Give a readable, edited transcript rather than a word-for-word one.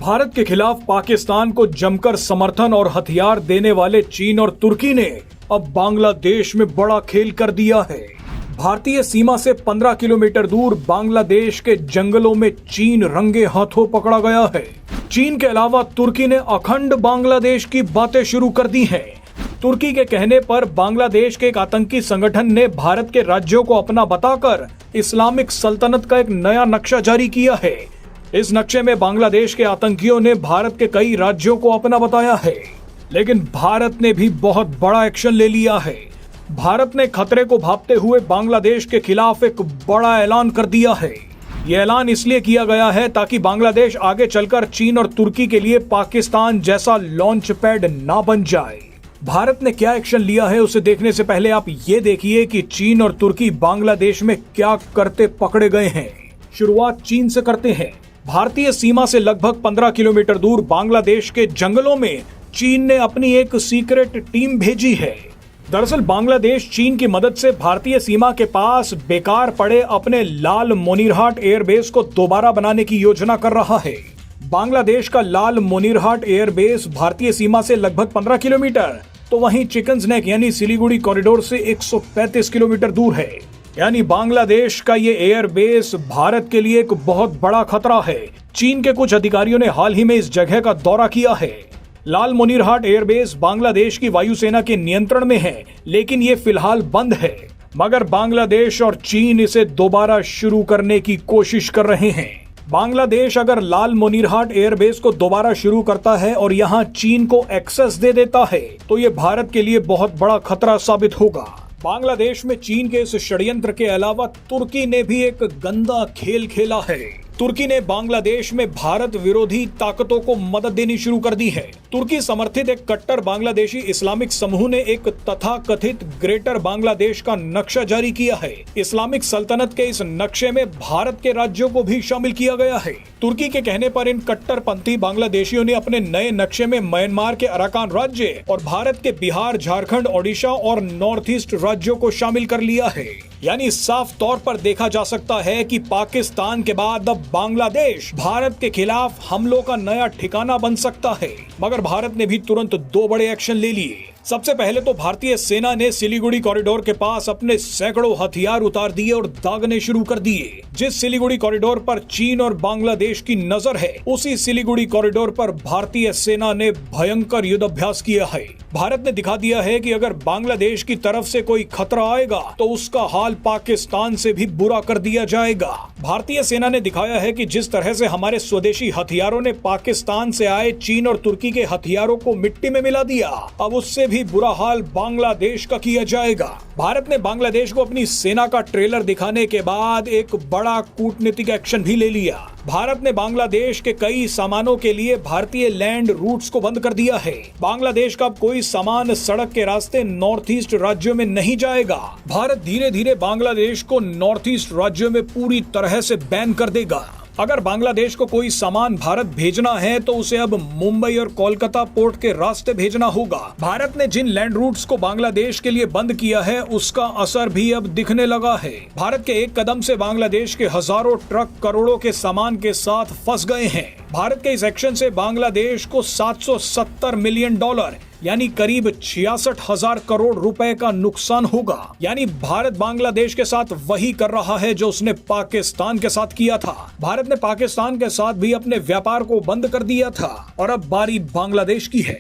भारत के खिलाफ पाकिस्तान को जमकर समर्थन और हथियार देने वाले चीन और तुर्की ने अब बांग्लादेश में बड़ा खेल कर दिया है। भारतीय सीमा से 15 किलोमीटर दूर बांग्लादेश के जंगलों में चीन रंगे हाथों पकड़ा गया है। चीन के अलावा तुर्की ने अखंड बांग्लादेश की बातें शुरू कर दी हैं। तुर्की के कहने पर बांग्लादेश के एक आतंकी संगठन ने भारत के राज्यों को अपना बताकर इस्लामिक सल्तनत का एक नया नक्शा जारी किया है। इस नक्शे में बांग्लादेश के आतंकियों ने भारत के कई राज्यों को अपना बताया है, लेकिन भारत ने भी बहुत बड़ा एक्शन ले लिया है। भारत ने खतरे को भांपते हुए बांग्लादेश के खिलाफ एक बड़ा ऐलान कर दिया है। यह ऐलान इसलिए किया गया है ताकि बांग्लादेश आगे चलकर चीन और तुर्की के लिए पाकिस्तान जैसा लॉन्च पैड ना बन जाए। भारत ने क्या एक्शन लिया है उसे देखने से पहले आप ये देखिए कि चीन और तुर्की बांग्लादेश में क्या करते पकड़े गए हैं। शुरुआत चीन से करते हैं। भारतीय सीमा से लगभग 15 किलोमीटर दूर बांग्लादेश के जंगलों में चीन ने अपनी एक सीक्रेट टीम भेजी है। दरअसल बांग्लादेश चीन की मदद से भारतीय सीमा के पास बेकार पड़े अपने लाल मोनीरहाट एयरबेस को दोबारा बनाने की योजना कर रहा है। बांग्लादेश का लाल मोनीरहाट एयरबेस भारतीय सीमा से लगभग 15 किलोमीटर, तो वहीं चिकन्स नेक यानी सिलीगुड़ी कॉरिडोर से 135 किलोमीटर दूर है। यानी बांग्लादेश का ये एयरबेस भारत के लिए एक बहुत बड़ा खतरा है। चीन के कुछ अधिकारियों ने हाल ही में इस जगह का दौरा किया है। लाल मोनीरहाट एयरबेस बांग्लादेश की वायुसेना के नियंत्रण में है, लेकिन ये फिलहाल बंद है। मगर बांग्लादेश और चीन इसे दोबारा शुरू करने की कोशिश कर रहे हैं। बांग्लादेश अगर लाल मोनीरहाट एयरबेस को दोबारा शुरू करता है और यहाँ चीन को एक्सेस दे देता है, तो ये भारत के लिए बहुत बड़ा खतरा साबित होगा। बांग्लादेश में चीन के इस षड्यंत्र के अलावा तुर्की ने भी एक गंदा खेल खेला है। तुर्की ने बांग्लादेश में भारत विरोधी ताकतों को मदद देनी शुरू कर दी है। तुर्की समर्थित एक कट्टर बांग्लादेशी इस्लामिक समूह ने एक तथाकथित ग्रेटर बांग्लादेश का नक्शा जारी किया है। इस्लामिक सल्तनत के इस नक्शे में भारत के राज्यों को भी शामिल किया गया है। तुर्की के कहने पर इन कट्टरपंथी बांग्लादेशियों ने अपने नए नक्शे में म्यांमार के अराकान राज्य और भारत के बिहार, झारखंड, ओडिशा और नॉर्थ ईस्ट राज्यों को शामिल कर लिया है। यानी साफ तौर पर देखा जा सकता है कि पाकिस्तान के बाद अब बांग्लादेश भारत के खिलाफ हमलों का नया ठिकाना बन सकता है। मगर भारत ने भी तुरंत 2 बड़े एक्शन ले लिए। सबसे पहले तो भारतीय सेना ने सिलीगुड़ी कॉरिडोर के पास अपने सैकड़ों हथियार उतार दिए और दागने शुरू कर दिए। जिस सिलीगुड़ी कॉरिडोर पर चीन और बांग्लादेश की नजर है, उसी सिलीगुड़ी कॉरिडोर पर भारतीय सेना ने भयंकर युद्धाभ्यास किया है। भारत ने दिखा दिया है कि अगर बांग्लादेश की तरफ से कोई खतरा आएगा तो उसका हाल पाकिस्तान से भी बुरा कर दिया जाएगा। भारतीय सेना ने दिखाया है कि जिस तरह से हमारे स्वदेशी हथियारों ने पाकिस्तान से आए चीन और तुर्की के हथियारों को मिट्टी में मिला दिया, अब उससे भी बुरा हाल बांग्लादेश का किया जाएगा। भारत ने बांग्लादेश को अपनी सेना का ट्रेलर दिखाने के बाद एक बड़ा कूटनीतिक एक्शन भी ले लिया। भारत ने बांग्लादेश के कई सामानों के लिए भारतीय लैंड रूट्स को बंद कर दिया है। बांग्लादेश का अब कोई सामान सड़क के रास्ते नॉर्थ ईस्ट राज्यों में नहीं जाएगा। भारत धीरे धीरे बांग्लादेश को नॉर्थ ईस्ट राज्यों में पूरी तरह से बैन कर देगा। अगर बांग्लादेश को कोई सामान भारत भेजना है तो उसे अब मुंबई और कोलकाता पोर्ट के रास्ते भेजना होगा। भारत ने जिन लैंड रूट्स को बांग्लादेश के लिए बंद किया है, उसका असर भी अब दिखने लगा है। भारत के एक कदम से बांग्लादेश के हजारों ट्रक करोड़ों के सामान के साथ फंस गए हैं। भारत के इस एक्शन से बांग्लादेश को $770 मिलियन यानी करीब 66,000 करोड़ रुपए का नुकसान होगा। यानी भारत बांग्लादेश के साथ वही कर रहा है जो उसने पाकिस्तान के साथ किया था। भारत ने पाकिस्तान के साथ भी अपने व्यापार को बंद कर दिया था और अब बारी बांग्लादेश की है।